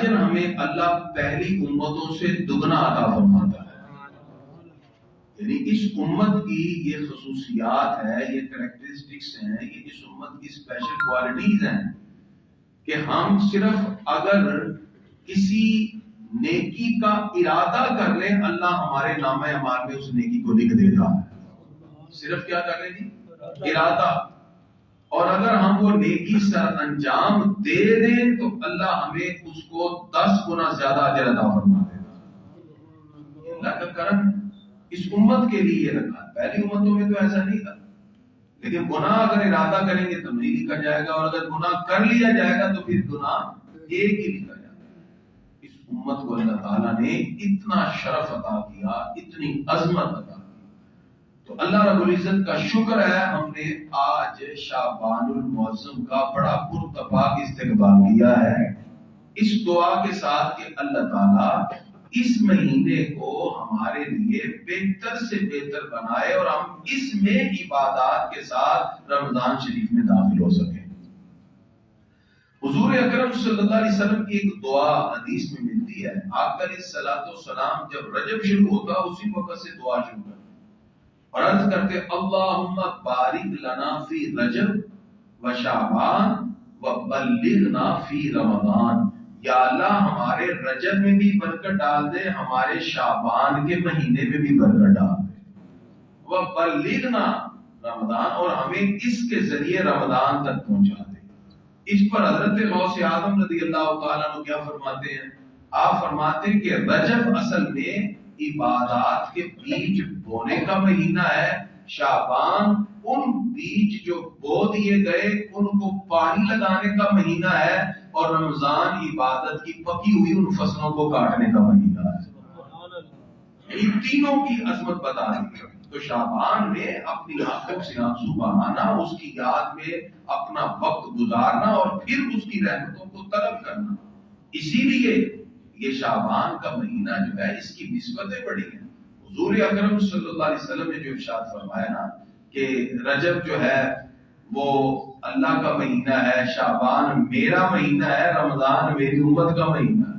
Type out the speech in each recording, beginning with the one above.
اجر ہمیں اللہ پہلی امتوں سے دگنا عطا فرماتا ہے. یعنی اس امت کی یہ خصوصیات ہے، یہ کریکٹرسٹکس ہیں، یہ اس امت کی اسپیشل کوالٹیز ہیں کہ ہم صرف اگر کسی نیکی کا ارادہ کر لیں اللہ ہمارے نامہ اعمال میں اس نیکی کو لکھ دیتا ہے. صرف کیا کر لیں جی؟ ارادہ. اور اگر ہم وہ نیکی سر انجام دے دیں تو اللہ ہمیں اس کو 10 گنا زیادہ اجر عطا فرما دیتا. اللہ کا کرم اس امت کے لیے رکھا. پہلی امتوں میں تو ایسا نہیں تھا، لیکن گناہ اگر ارادہ کریں گے تو نہیں لکھا جائے گا، اور اگر گناہ کر لیا جائے گا تو پھر گناہ ایک ہی لکھا جائے گا. اس امت کو اللہ تعالیٰ نے اتنا شرف عطا کیا، اتنی عظمت عطا کی. تو اللہ رب العزت کا شکر ہے ہم نے آج شعبان المعظم کا بڑا پرتپاک استقبال کیا ہے، اس دعا کے ساتھ کہ اللہ تعالیٰ اس مہینے کو ہمارے لیے بہتر سے بہتر بنائے اور ہم اس میں عبادات کے ساتھ رمضان شریف میں داخل ہو سکیں. حضور اکرم صلی اللہ علیہ وسلم کی ایک دعا حدیث میں ملتی ہے. آپ علیہ الصلوۃ والسلام جب رجب شروع ہوتا اسی وقت سے دعا شروع کرتے اور عرض کرتے اللہم بارک لنا فی رجب و شعبان و بلغنا فی رمضان. یا اللہ ہمارے رجب میں بھی برکت ڈال دے، ہمارے شعبان کے مہینے میں بھی برکت ڈال دے، وہ بلغنا رمضان، اور ہمیں اس کے ذریعے رمضان تک پہنچا دے. اس پر حضرت غوث اعظم رضی اللہ تعالیٰ عنہ کیا فرماتے ہیں؟ آپ فرماتے ہیں کہ رجب اصل میں عبادات کے بیج بونے کا مہینہ ہے، شعبان ان بیج جو بو دیے گئے ان کو پانی لگانے کا مہینہ ہے، اور رمضان عبادت کی پکی ہوئی ان فصلوں کو کاٹنے کا مہینہ ہے. یہ تینوں کی عظمت بتا رہی ہے. تو شعبان میں اپنی آنکھوں سے آنسو بہانا، اس کی یاد میں اپنا وقت گزارنا اور پھر اس کی رحمتوں کو طلب کرنا. اسی لیے یہ شعبان کا مہینہ جو ہے اس کی نسبتیں بڑی ہیں. حضور اکرم صلی اللہ علیہ وسلم نے جو ارشاد فرمایا نا کہ رجب جو ہے وہ اللہ کا مہینہ ہے، شعبان میرا مہینہ ہے، رمضان میری امت کا مہینہ ہے.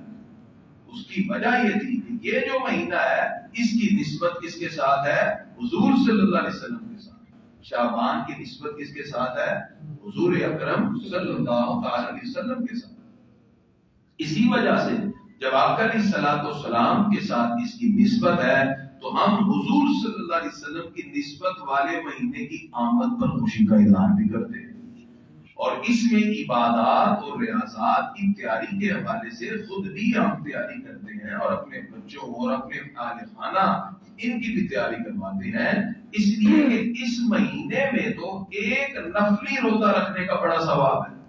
اس کی وجہ یہ تھی کہ یہ جو مہینہ ہے اس کی نسبت کس کے ساتھ ہے؟ حضور صلی اللہ علیہ وسلم کے ساتھ. شعبان کی نسبت کس کے ساتھ ہے؟ حضور اکرم صلی اللہ علیہ وسلم کے ساتھ. اسی وجہ سے جب آقا علیہ الصلوۃ والسلام کے ساتھ اس کی نسبت ہے تو ہم حضور صلی اللہ علیہ وسلم کی نسبت والے مہینے کی آمد پر خوشی کا اعلان بھی کرتے ہیں. اور اس میں عبادات اور ریاضات کی تیاری کے حوالے سے خود بھی ہم تیاری کرتے ہیں اور اپنے بچوں اور اپنے اہل خانہ ان کی بھی تیاری کرواتے ہیں. اس لیے کہ اس مہینے میں تو ایک نفلی روزہ رکھنے کا بڑا ثواب ہے.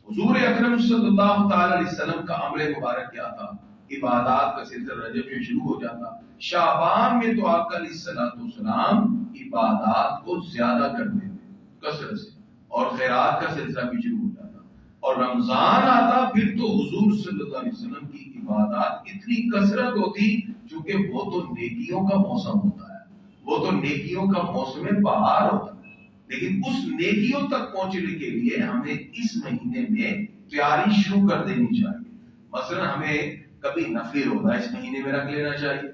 حضور اکرم صلی اللہ تعالی علیہ وسلم کا عمل مبارک کیا تھا؟ عبادات کا سلسلہ رجب سے شروع ہو جاتا، شعبان میں تو آقا علیہ الصلوۃ والسلام عبادات کو زیادہ کرتے تھے کثرت سے، اور خیرات کا سلسلہ بھی شروع ہو جاتا، اور رمضان آتا پھر تو حضور صلی اللہ علیہ وسلم کی عبادات اتنی کثرت ہوتی چونکہ وہ تو نیکیوں کا موسم ہوتا ہے، وہ تو نیکیوں کا موسم بہار ہوتا ہے. لیکن اس نیکیوں تک پہنچنے کے لیے ہمیں اس مہینے میں تیاری شروع کر دینی چاہیے. مثلا ہمیں کبھی نفلی روزہ اس مہینے میں رکھ لینا چاہیے.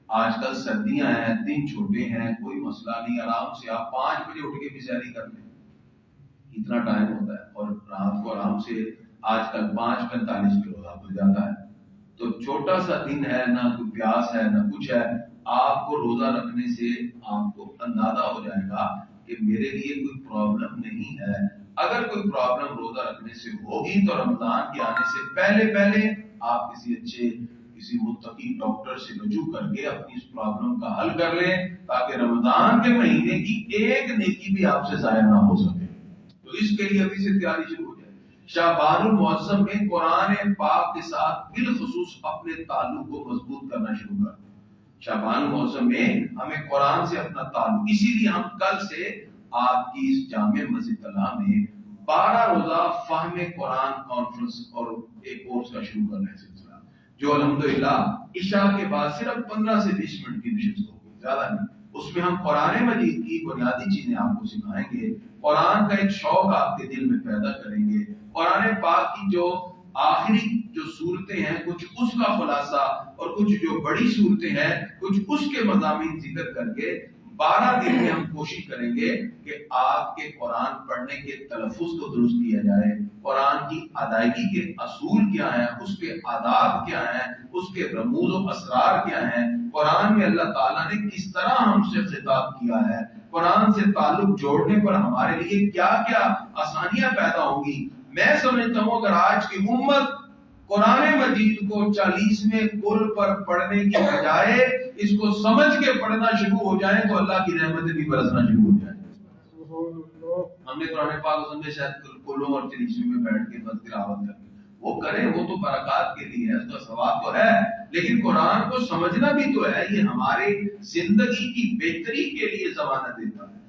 آج کل سردیاں ہیں، دن چھوٹے ہیں، کوئی مسئلہ نہیں، آرام سے آپ 5 بجے اٹھ کے بھی سحری کر لیں، اتنا ٹائم ہوتا ہے، اور رات کو آرام سے آج کل 5:45 پہ روزہ کھل جاتا ہے. تو چھوٹا سا دن ہے، نہ کوئی پیاس ہے نہ کچھ ہے، آپ کو روزہ رکھنے سے آپ کو اندازہ ہو جائے گا کہ میرے لیے کوئی پرابلم نہیں ہے. اگر کوئی پرابلم روزہ رکھنے سے ہوگی تو رمضان کے آنے سے پہلے آپ کسی اچھے کسی متقی ڈاکٹر سے رجوع کر کے اپنی اس پرابلم کا حل کر لیں تاکہ رمضان کے مہینے کی ایک نیکی بھی آپ سے ضائع نہ ہو سکے. تو اس کے لیے ابھی سے تیاری شروع ہو جائے. شعبان المعظم میں قرآن پاک کے ساتھ بالخصوص اپنے تعلق کو مضبوط کرنا شروع کر. شعبان المعظم میں ہمیں قرآن سے اپنا تعلق، اسی لیے ہم کل سے آپ کی اس جامع مسجد طلحہ میں 12 روزہ فہم قرآن کانفرنس اور ایک کورس کا شروع کرنا ہے سلسلہ، جو الحمدللہ عشاء کے بعد صرف 15 سے 20 منٹ کی نشست ہوگی، زیادہ نہیں. اس میں ہم قرآن مجید کی بنیادی چیزیں آپ کو سکھائیں گے، قرآن کا ایک شوق آپ کے دل میں پیدا کریں گے. قرآن پاک کی جو آخری جو سورت نقطے ہیں کچھ اس کا خلاصہ اور کچھ جو بڑی صورتیں ہیں کچھ اس کے مضامین ذکر کر کے 12 دن میں ہم کوشش کریں گے کہ آپ کے قرآن پڑھنے کے تلفظ کو درست کیا جائے، قرآن کی ادائیگی کے اصول کیا ہیں، اس کے آداب کیا ہیں، اس کے رموز و اسرار کیا ہیں، قرآن میں اللہ تعالیٰ نے کس طرح ہم سے خطاب کیا ہے، قرآن سے تعلق جوڑنے پر ہمارے لیے کیا کیا آسانیاں پیدا ہوں گی۔ میں سمجھتا ہوں اگر آج کی امت قرآن مجید کو 40ویں کل پر پڑھنے کی بجائے اس کو سمجھ کے پڑھنا شروع ہو جائیں تو اللہ کی رحمتیں بھی برسنا شروع ہو جائیں۔ ہم نے قرآن پاک کو سمجھے شاید کلوں اور 40ویں میں بیٹھ کے بس تلاوت کریں، وہ کریں، وہ تو برکات کے لیے ہے، اس کا ثواب تو ہے، لیکن قرآن کو سمجھنا بھی تو ہے، یہ ہمارے زندگی کی بہتری کے لیے ضمانت دیتا ہے۔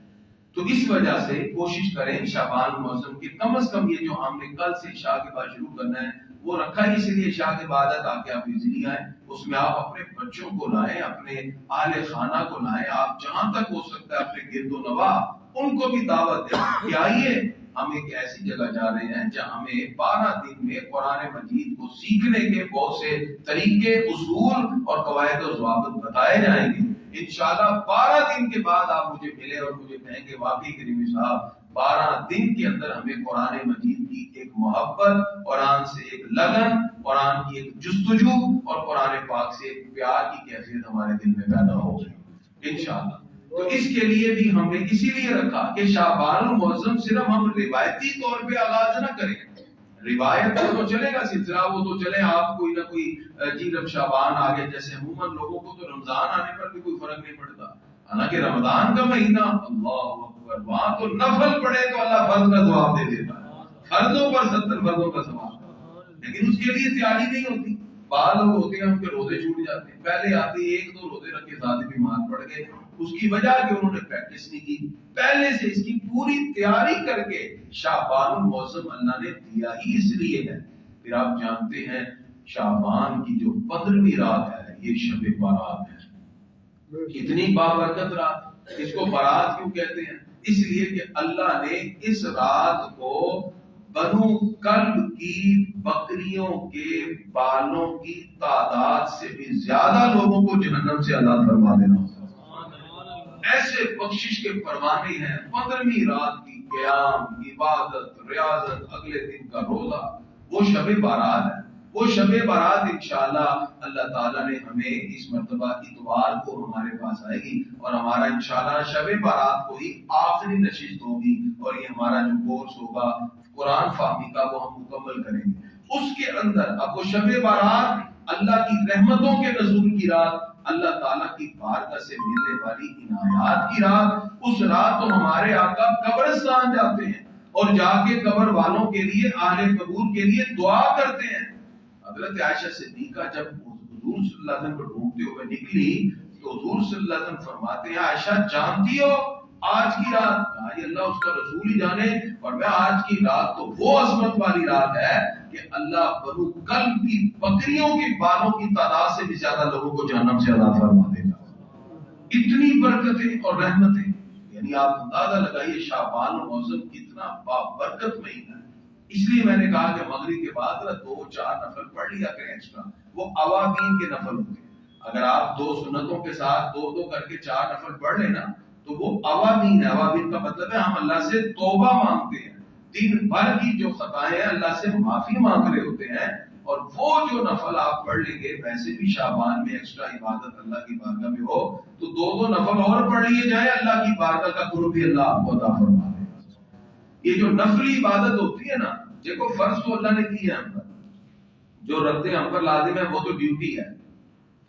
تو اس وجہ سے کوشش کریں شعبان المعظم کی کم از کم یہ جو ہم نے کل سے عشاء کے بعد شروع کرنا ہے وہ رکھا ہی اس لیے عشاء کے بعد ہے تاکہ آپ ایزیلی آئیں، اس میں آپ اپنے بچوں کو لائیں، اپنے اہل خانہ کو لائیں، آپ جہاں تک ہو سکتا ہے اپنے گرد و نواح ان کو بھی دعوت دیں کہ آئیے ہم ایک ایسی جگہ جا رہے ہیں جہاں ہمیں 12 دن میں قرآن مجید کو سیکھنے کے بہت سے طریقے، اصول اور قواعد و ضوابط بتائے جائیں گے۔ انشاءاللہ 12 دن کے بعد آپ مجھے ملے اور مجھے کہیں گے واقعی کریمی صاحب 12 دن کے اندر ہمیں قرآن مجید کی ایک محبت، قرآن سے ایک لگن، قرآن کی ایک جستجو اور قرآن پاک سے ایک پیار کی کیفیت ہمارے دل میں پیدا ہوگی انشاءاللہ۔ تو اس کے لیے بھی ہم نے اسی لیے رکھا کہ شعبان المعظم صرف ہم روایتی طور پہ آغاز نہ کریں، روایت تو چلے گا سلسلہ، وہ تو چلے، آپ کوئی نہ کوئی جی جب شعبان آگے، جیسے عموماً لوگوں کو تو رمضان آنے پر بھی کوئی فرق نہیں پڑتا، حالانکہ رمضان کا مہینہ اللہ اکبر وہاں تو نفل پڑھے تو اللہ فرض کا ثواب دے دیتا ہے، فرضوں پر 70 فرضوں کا ثواب، لیکن اس کے لیے تیاری نہیں ہوتی۔ بعض لوگ ہوتے ہیں ان کے روزے چھوٹ جاتے ہیں، پہلے آتے 1-2 روزے رکھے ساتھ بیمار پڑ گئے، اس کی وجہ کہ انہوں نے پریکٹس نہیں کی، پہلے سے اس کی پوری تیاری کر کے شعبان المعظم اللہ نے دیا ہی اس لیے ہے۔ پھر آپ جانتے ہیں شعبان کی جو 15ویں رات ہے یہ شب برات ہے، کتنی بابرکت رات، اس کو برات کیوں کہتے ہیں؟ اس لیے کہ اللہ نے اس رات کو بنو کلب کی بکریوں کے بالوں کی تعداد سے بھی زیادہ لوگوں کو جہنم سے آزاد فرما دینا ہوتا ہے۔ ایسے بخشش کے فرمانے ہیں، 15ویں رات کی قیام، عبادت، ریاضت، اگلے دن کا روزہ، وہ شب بارات ہے۔ وہ شب بارات انشاءاللہ اللہ تعالیٰ نے ہمیں اس مرتبہ اتوار کو ہمارے پاس آئے گی اور ہمارا انشاءاللہ شب بارات کو ہی آخری نشست ہوگی اور یہ ہمارا جو کورس ہوگا قرآن فہمی کا وہ ہم مکمل کریں گے۔ اس کے اندر اب وہ شب بارات اللہ کی رحمتوں کے نزول کی رات، اللہ تعالیٰ کی بارگاہ سے ملنے والی عنایات کی رات، اس رات تو ہمارے آقا قبرستان جاتے ہیں اور جا کے قبر والوں کے لیے، اہل قبور کے لیے دعا کرتے ہیں۔ حضرت عائشہ صدیقہ جب حضور صلی اللہ علیہ وسلم کو ڈھونڈتے ہوئے نکلی تو حضور صلی اللہ علیہ وسلم فرماتے ہیں عائشہ جانتی ہو آج کی رات؟ کہا یہ اللہ اس کا رسول ہی جانے، اور میں آج کی رات تو وہ عظمت والی رات ہے کہ اللہ بنو کلب کی بکریوں کے بالوں کی تعداد سے بھی زیادہ لوگوں کو جہنم سے آزاد فرما دے گا۔ اتنی برکتیں اور رحمتیں، یعنی آپ اندازہ لگائیے شعبان المعظم کتنا بابرکت مہینہ ہے۔ اس لیے میں نے کہا کہ مغرب کے بعد 2-4 نفل پڑھ لیا کریں ایکسٹرا، وہ اوابین کے نفل ہوتے ہیں۔ اگر آپ 2 سنتوں کے ساتھ 2 کر کے 4 نفل پڑھ لینا تو وہ اوابین ہے۔ اوابین کا مطلب ہے ہم اللہ سے توبہ مانگتے ہیں، دن بھر کی جو خطائیں ہیں اللہ سے معافی مانگ رہے ہوتے ہیں، اور وہ جو نفل آپ پڑھ لیں گے ویسے بھی شعبان میں ایکسٹرا عبادت اللہ کی بارگاہ میں ہو تو 2 نفل اور پڑھ لیے جائیں، اللہ کی بارگاہ کا قرب بھی اللہ آپ کو عطا فرما دے۔ یہ جو نفلی عبادت ہوتی ہے نا، دیکھو فرض تو اللہ نے کی ہے ہم پر، جو رکھتے ہیں ہم پر لازم ہے وہ تو ڈیوٹی ہے،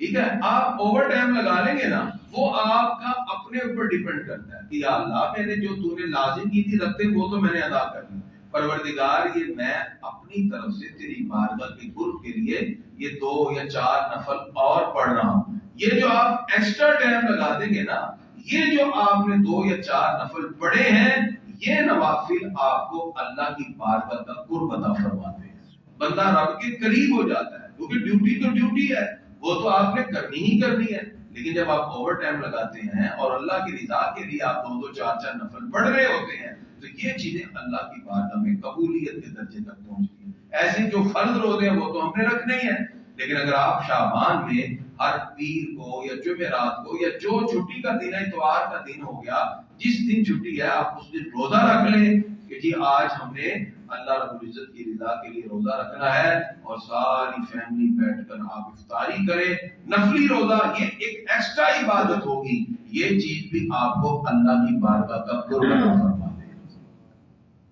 ٹھیک ہے؟ آپ اوور ٹائم لگا لیں گے نا وہ آپ کا اپنے اوپر ڈیپینڈ کرتا ہے کہ یا اللہ میں نے جو تو نے لازم کی تھی رکھتے وہ تو میں نے ادا کر لی، پروردگار یہ میں اپنی طرف سے تیری بارگاہ کے قرب کے لیے یہ 2 یا 4 نفل اور پڑھ رہا ہوں۔ یہ جو آپ ایکسٹرا ٹائم لگا دیں گے نا، یہ جو آپ نے 2 یا 4 نفل پڑھے ہیں، یہ نوافل آپ کو اللہ کی بارگاہ کا قرب عطا فرماتے ہیں، بندہ رب کے قریب ہو جاتا ہے، کیونکہ ڈیوٹی تو ڈیوٹی ہے، وہ تو آپ نے کرنی ہی کرنی ہے، لیکن جب آپ اوور ٹائم لگاتے ہیں اور اللہ کی رضا کے لیے آپ 2-2 4-4 نفل پڑھ رہے ہوتے ہیں تو یہ چیزیں اللہ کی بارگاہ میں قبولیت کے درجے تک پہنچتی ہیں۔ ایسے جو فرض روزے ہیں وہ تو ہم نے رکھنے ہی ہیں، لیکن اگر آپ شعبان میں ہر پیر کو یا جمعرات کو یا جو چھٹی کا دن ہے، اتوار کا دن ہو گیا، جس دن چھٹی ہے آپ اس دن روزہ رکھ لیں کہ جی آج ہم نے اللہ رب العزت کی رضا کے لیے روزہ رکھنا ہے، اور ساری فیملی بیٹھ کر آپ افطاری کریں، نفلی روزہ، یہ ایک ایکسٹرا عبادت ہوگی، یہ چیز بھی آپ کو اللہ کی بارگاہ کا قرب عطا فرما دے گا،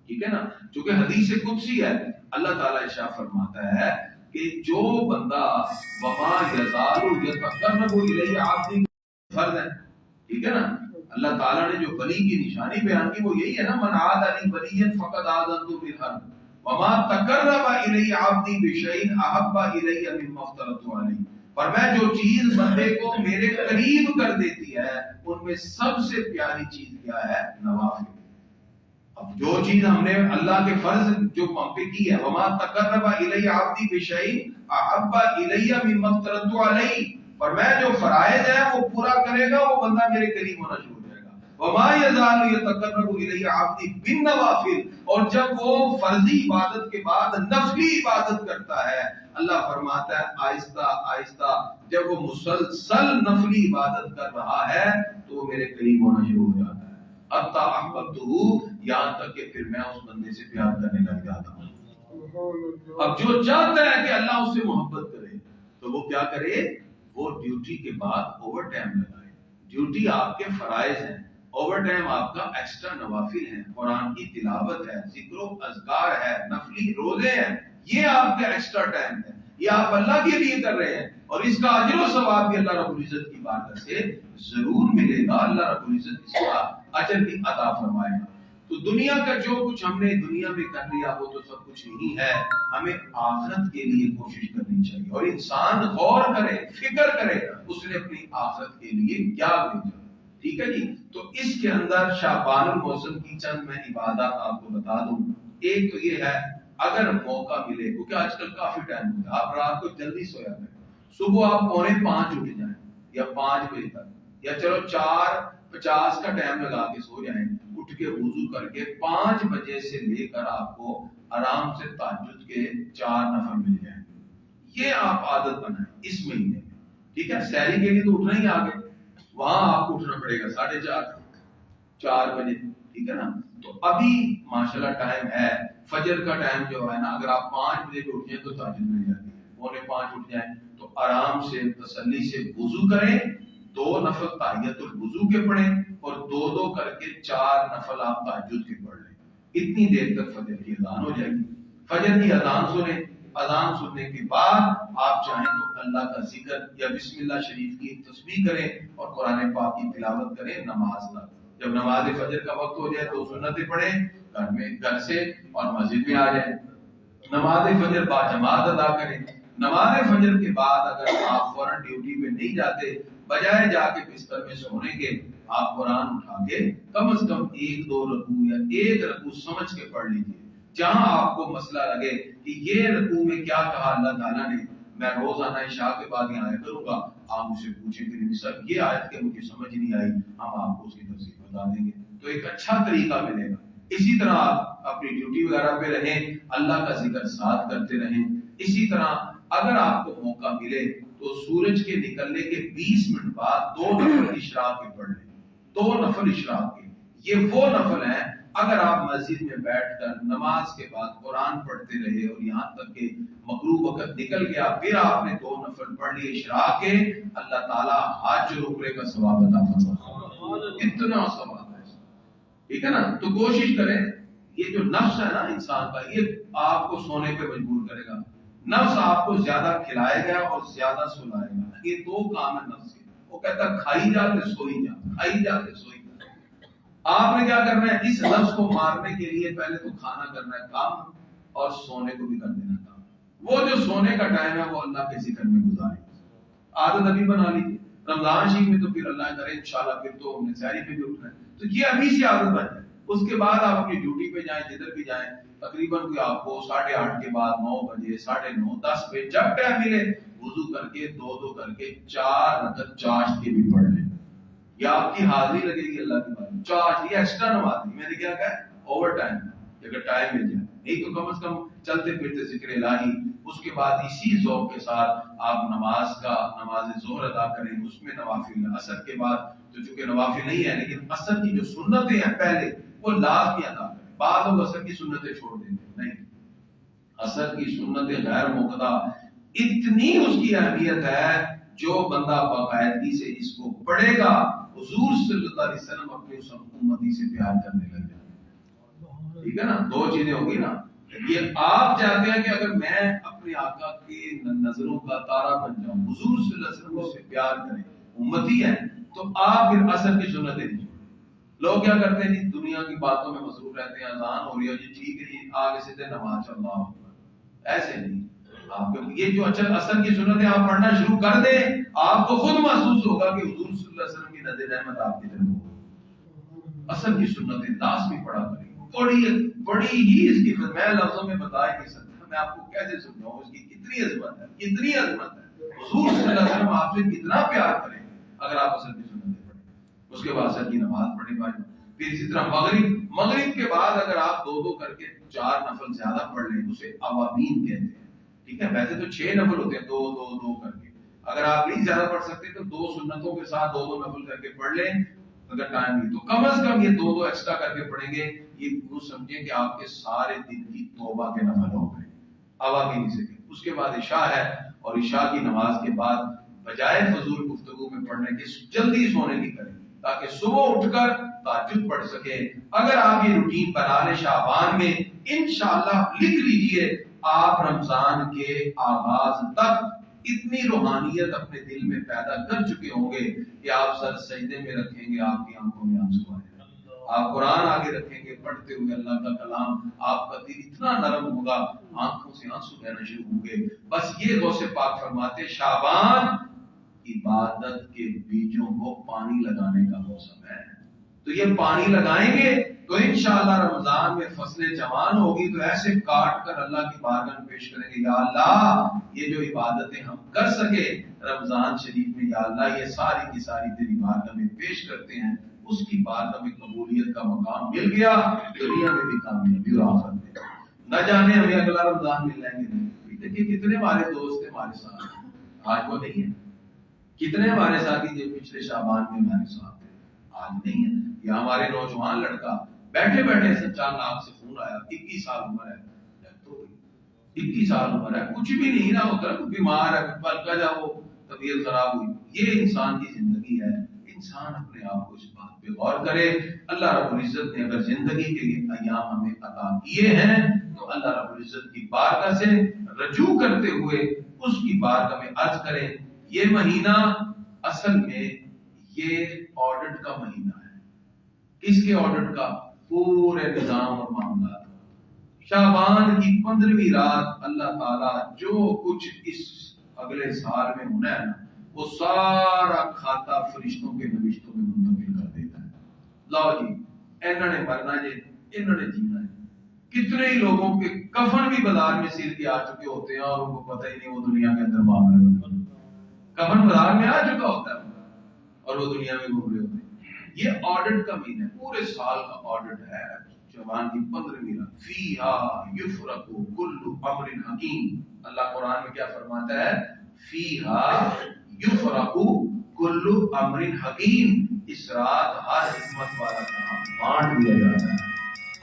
ٹھیک ہے نا؟ چونکہ حدیث قدسی ہے، اللہ تعالیٰ ارشاد فرماتا ہے کہ جو بندہ وما یزال یتقرب الیہ عبدی، فرض ہے، ٹھیک ہے نا؟ اللہ تعالیٰ نے جو ولی کی نشانی بیان کی وہ یہی ہے نا، من عاد لی ولیا فقد آذنت بالحرب وما تقرب الی عبدی بشیء احب الی مما افترضت علیہ، پر میں جو چیز بندے کو میرے قریب کر دیتی ہے ان میں سب سے پیاری چیز کیا ہے؟ نوافل۔ اب جو چیز ہم نے اللہ کے فرض جو ہم پہ کی ہے، وما تقرب الی عبدی بشیء احب الی مما افترضت علیہ، اور میں جو فرائض ہے وہ پورا کرے گا وہ بندہ میرے قریب ہونا شروع ہو جائے گا۔ وما یزال یتقرب الی عبدی بالنوافل، اور جب وہ فرضی عبادت کے بعد نفلی عبادت کرتا ہے، اللہ فرماتا ہے آہستہ آہستہ جب وہ مسلسل نفلی عبادت کر رہا ہے تو وہ میرے قریب ہونا شروع ہو جاتا ہے، حتی احببتہ، یہاں تک کہ پھر میں اس بندے سے پیار کرنے لگ جاتا ہوں۔ اب جو چاہتا ہے کہ اللہ اس سے محبت کرے تو وہ کیا کرے؟ وہ ڈیوٹی کے بعد اوور ٹائم لگائے، ڈیوٹی آپ کے فرائض ہیں، اوور ٹائم آپ کا ایکسٹرا نوافل ہیں، قرآن کی تلاوت ہے، ذکر و اذکار ہے، نفلی روزے ہیں، یہ آپ کا ایکسٹرا ٹائم ہے، یہ آپ اللہ کے لیے کر رہے ہیں، اور اس کا اجر و ثواب بھی اللہ رب العزت کی بارگاہ سے ضرور ملے گا، اللہ رب العزت اس کا اجر بھی عطا فرمائے گا۔ تو دنیا کا جو کچھ ہم نے دنیا میں کر لیا وہ تو سب کچھ نہیں ہے، ہمیں آخرت کے لیے کوشش کرنی چاہیے، اور انسان غور کرے، فکر کرے اس نے اپنی آخرت کے لیے کیا بھیجا، ٹھیک ہے جی؟ تو اس کے اندر شعبان الموسم کی چند میں عبادات آپ کو بتا دوں۔ ایک تو یہ ہے اگر موقع ملے، کیونکہ آج کل کافی ٹائم ہوتا ہے، آپ رات کو جلدی سویا کریں، صبح آپ 4:45 اٹھ جائیں یا 5 بجے تک، یا چلو 4:50 کا ٹائم لگا کے سو جائیں، اٹھ کے وضو کر کے 5 بجے سے لے کر آپ کو آرام سے تہجد کے 4 نفل مل جائیں، یہ آپ عادت بنائیں اس مہینے میں، ٹھیک ہے؟ سحری کے لیے تو اٹھنا ہی آگے، وہاں آپ کو اٹھنا پڑے گا 4:30 بجے، ٹھیک ہے نا؟ تو ابھی ماشاءاللہ ٹائم ہے، فجر کا ٹائم جو ہے نا، اگر آپ 5 بجے اٹھ جائیں تو تہجد مل جاتی ہے، 4:45 اٹھ جائیں تو آرام سے تسلی سے وضو کریں، 2 نفل تحیت الوضو کے پڑھیں، اور 2 کر کے 4 نفل آپ تہجد کے پڑھ لیں، اتنی دیر تک فجر کی اذان ہو جائے گی، فجر کی اذان سنیں، اذان سننے کے بعد آپ چاہیں تو اللہ کا ذکر یا بسم اللہ شریف کی تسبیح کریں اور قرآن پاک کی تلاوت کریں نماز تک۔ جب نماز فجر کا وقت ہو جائے تو سنتیں پڑھیں، گھر سے اور مسجد میں آ جائیں، نماز فجر با جماعت ادا کریں۔ نماز فجر کے بعد اگر آپ فوراً ڈیوٹی پہ نہیں جاتے، بجائے جا کے بستر میں سونے کے، آپ قرآن اٹھا کے کم از کم 1-2 رکوع یا 1 رکوع سمجھ کے پڑھ لیجیے، جہاں آپ کو مسئلہ لگے کہ یہ رکوع میں کیا کہا اللہ تعالیٰ نے، میں روزانہ عشاء کے بعد یہ آیت کروں گا، آپ مجھ سے پوچھیں کہ نبی صاحب یہ آیت کہ مجھے سمجھ نہیں آئی، ہم آپ کو اس کی تفسیر بتا دیں گے، تو ایک اچھا طریقہ ملے گا۔ اسی طرح آپ اپنی ڈیوٹی وغیرہ پہ رہیں، اللہ کا ذکر ساتھ کرتے رہیں۔ اسی طرح اگر آپ کو موقع ملے تو سورج کے نکلنے کے 20 منٹ بعد 2 نفل اشراق کے پڑھ لیں، 2 نفل اشراق کے، یہ وہ نفل ہیں اگر آپ مسجد میں بیٹھ کر نماز کے بعد قرآن پڑھتے رہے اور یہاں تک کہ مغرب وقت نکل گیا، پھر آپ نے 2 نفل پڑھ لیے اشراق کے، اللہ تعالیٰ حج اور عمرے کا ثواب عطا فرمائے، اتنا ثواب ہے، ٹھیک ہے نا؟ تو کوشش کریں، یہ جو نفس ہے نا انسان کا، یہ آپ کو سونے پہ مجبور کرے گا، نفس آپ کو زیادہ کھلائے گا اور زیادہ سلائے گا، یہ 2 کام ہے نفس کے، وہ کہتا ہے کھائی جاتے سوئی جا، کھائی جاتے سوئی جا۔ آپ نے کیا کرنا ہے؟ اس نفس کو مارنے کے لیے پہلے تو کھانا کرنا ہے کام، اور سونے کو بھی کر دینا کام، وہ جو سونے کا ٹائم ہے وہ اللہ کے ذکر میں گزارے، عادت ابھی بنا لیجیے، رمضان شریف میں تو پھر اللہ کرے انشاءاللہ پھر تو ہم نے سحری پہ بھی اٹھنا ہے، تو یہ ابھی سے عادت بن جائے، اس کے بعد آپ اپنی ڈیوٹی پہ جائیں، جدھر بھی جائیں، تقریباً کہ آپ کو 8:30 کے بعد 9 بجے، 9:30، 10 بجے جب ٹائم ملے وضو کر کے 2 کر کے 4 رکعت چاشت کے بھی پڑھ لیں، یہ آپ کی حاضری لگے گی اللہ کی بات میں، چاشت یہ ایکسٹرا نماز نہیں، میں نے کیا کہا اوور ٹائم، اگر ٹائم مل جائے، نہیں تو کم از کم چلتے پھرتے ذکر الہی، اس کے بعد اسی ذوق کے ساتھ آپ نماز ظہر ادا کریں، اس میں نوافل، اثر کے بعد تو چونکہ نوافل نہیں ہے لیکن اثر کی جو سنتیں ہیں پہلے وہ لازمی ادا کریں. بعد لوگ اثر کی سنتیں چھوڑ دیں گے، نہیں، اثر کی سنتیں غیر مقتضا اتنی اس کی اہمیت ہے، جو بندہ باقاعدگی سے اس کو پڑھے گا حضور صلی اللہ علیہ وسلم اپنے اس امتی سے پیار کرنے لگ جائیں گے. ٹھیک ہے نا، دو چیزیں ہوگی نا. یہ آپ چاہتے ہیں کہ اگر میں اپنے آقا کے نظروں کا تارا بن جاؤں، حضور صلی اللہ علیہ وسلم مجھ سے پیار کریں، امتی ہے، تو آپ پھر اثر کی سنتیں نہیں. لوگ کیا کرتے ہیں جی، دنیا کی باتوں میں مصروف رہتے ہیں، اذان ہو رہی ہے جی ٹھیک ہے جی آگے سے نماز چل رہا ہوں. ایسے نہیں. آپ یہ جو اثر کی سنتیں آپ پڑھنا شروع کر دیں، آپ کو خود محسوس ہوگا کہ حضور صلی اللہ علیہ وسلم کی نظر رحمت آپ کی طرف ہوگی. اثر کی سنتیں لازمی پڑھا کریں، بڑی ہی اس کی میں لفظوں میں بتا نہیں سکتا، میں آپ کو کیسے سمجھاؤں اس کی کتنی عظمت ہے، کتنی عظمت ہے. حضور صلی اللہ علیہ وسلم آپ سے کتنا پیار کریں اگر آپ اثر کی سنتیں پڑھیں. اس کے بعد اثر کی نماز پڑھیں بھائی. پھر اسی طرح مغرب کے بعد اگر آپ دو کر کے 4 نفل زیادہ پڑھ لیں، اسے عوامین کہتے ہیں. ٹھیک ہے، ویسے تو 6 نفل ہوتے ہیں، دو کر کے. اگر آپ نہیں زیادہ پڑھ سکتے تو 2 سنتوں کے ساتھ 2 نفل کر کے پڑھ لیں. اگر ٹائم نہیں تو کم از کم یہ 2 ایکسٹرا کر کے پڑھیں گے. یہ وہ سمجھیں کہ آپ کے سارے دن کی توبہ کے نفل ہو گئے عوامین سے. اس کے بعد عشاء ہے، اور عشاء کی نماز کے بعد بجائے فضول گفتگو میں پڑھنے کے جلدی سونے کی کریں تاکہ صبح اٹھ کر تہجد پڑھ سکے. اگر آپ یہ روٹین بنا لیں شعبان میں، انشاءاللہ لکھ لیجئے آپ رمضان کے آغاز تک اتنی روحانیت اپنے دل میں پیدا کر چکے ہوں گے کہ آپ سر سجدے میں رکھیں گے، آپ کی آنکھوں میں آنسو آئے گا. آپ قرآن آگے رکھیں گے پڑھتے ہوئے اللہ کا کلام، آپ کا دل اتنا نرم ہوگا آنکھوں سے آنسو بہنا شروع ہوں گے. بس یہ غوث پاک فرماتے شعبان عبادت کے بیجوں کو پانی لگانے کا موسم ہے. تو یہ پانی لگائیں گے تو انشاءاللہ رمضان میں فصلیں جوان ہوگی تو ایسے کاٹ کر اللہ کی بارگاہ میں پیش کریں گے، یا اللہ یہ جو عبادتیں ہم کر سکے رمضان شریف میں، یا اللہ یہ ساری کی ساری تیری بارگاہ میں پیش کرتے ہیں. اس کی بارگاہ میں قبولیت کا مقام مل گیا، دنیا میں بھی کامیابی اور آخرت میں. نہ جانے ہمیں اگلا رمضان مل جائیں گے نہیں. دیکھیے کتنے ہمارے دوست ہمارے ساتھ آج وہ نہیں ہے، کتنے ہمارے ساتھی جو پچھلے شعبان میں ہمارے ساتھ تھے آج نہیں ہے. یا ہمارے نوجوان لڑکا بیٹھے 4 لاکھ سے فون آیا، 21 سال عمر ہے، 21 سال عمر ہے، کچھ بھی نہیں نہ ہوتا، بیمار ہے، بلکہ جا وہ طبیعت خراب ہوئی. یہ انسان کی زندگی ہے. انسان اپنے آپ کو اس بات پہ غور کرے. اللہ رب العزت نے اگر زندگی کے یہ ایام ہمیں عطا کیے ہیں تو اللہ رب العزت کی بارگاہ سے رجوع کرتے ہوئے اس کی بارگاہ میں عرض کریں. یہ مہینہ اصل میں یہ آڈٹ کا مہینہ ہے. کس کے آڈٹ کا؟ پورے نظام اور معاملات. شعبان کی 15ویں رات اللہ تعالیٰ جو کچھ اس اگلے سال میں ہونا ہے نا وہ سارا کھاتا فرشتوں کے نوشتوں میں منتقل کر دیتا ہے. لاؤ جی انہوں نے مرنا جی، انہوں نے جینا ہے. کتنے ہی لوگوں کے کفن بھی بازار میں سیر کے آ چکے ہوتے ہیں اور ان کو پتہ ہی نہیں وہ دنیا کے اندر معاملے بدل. کفن بازار میں آ چکا ہوتا ہے اور وہ دنیا میں گھوم رہے ہوتے ہیں. یہ آڈٹ کا مہینہ ہے، پورے سال کا آڈٹ ہے. شعبان کی 15ویں رات فیہا یفرق کل امر حکیم. اللہ قرآن میں کیا فرماتا ہے؟ فیہا یفرق کل امر حکیم. اس رات ہر حکمت والا کام بانٹ دیا جاتا ہے.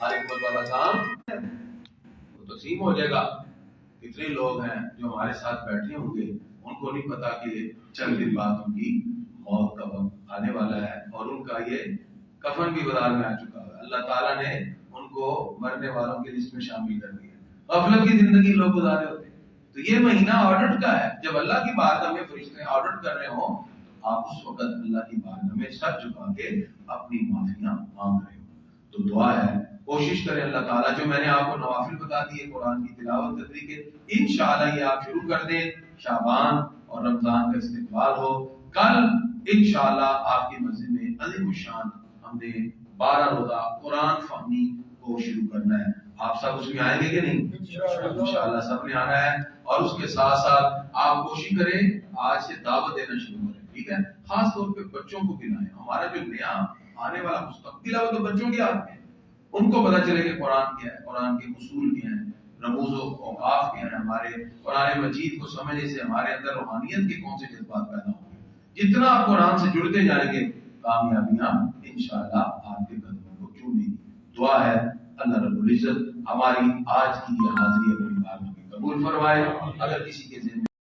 ہر حکمت والا کام وہ تقسیم ہو جائے گا. کتنے لوگ ہیں جو ہمارے ساتھ بیٹھے ہوں گے ان کو نہیں پتا کہ چند دن بعد ان کی موت کا وقت آنے والا ہے اور ان کا یہ کفن بھی بازار میں آ چکا ہے. اللہ تعالیٰ نے ان کو مرنے والوں کی لسٹ میں شامل کر دیا. غفلت کی زندگی لوگ گزارے ہوتے ہیں. تو یہ مہینہ آڈٹ کا ہے. جب اللہ کی بارگاہ میں فرشتے آڈٹ کر رہے ہوں تو آپ اس وقت اللہ کی بارگاہ میں سر جھکا کے اپنی معافیاں مانگ رہے ہو. تو دعا ہے کوشش کریں اللہ تعالیٰ جو میں نے آپ کو نوافل بتا دیے قرآن کی تلاوت کرنے کے انشاءاللہ یہ آپ شروع کر دیں. شعبان اور رمضان کا استقبال ہو. کل انشاءاللہ آپ کی مسجد میں عظیم الشان ہم نے 12 روزہ قرآن فہمی کو شروع کرنا ہے. آپ سب اس میں آئیں گے کہ نہیں؟ انشاءاللہ سب نے آنا ہے. اور اس کے ساتھ ساتھ آپ کوشش کریں آج سے دعوت دینا شروع کریں. ٹھیک ہے، خاص طور پہ بچوں کو بلائیں. ہمارا جو نیا آنے والا مستقبل ہے وہ تو بچوں کے ہاتھ میں. ان کو پتا چلے کہ قرآن کیا ہے، قرآن کے اصول کیا ہیں. رموز و اوقاف کے ہیں، ہمارے قرآن مجید کو سمجھنے سے ہمارے اندر روحانیت کے کون سے جذبات پیدا ہوں گے. جتنا آپ قرآن سے جڑتے جائیں گے کامیابیاں انشاءاللہ آپ کے قدموں کو چومیں گی. دعا ہے اللہ رب العزت ہماری آج کی یہ حاضری اپنی بارگاہ میں قبول فرمائے. اگر کسی کے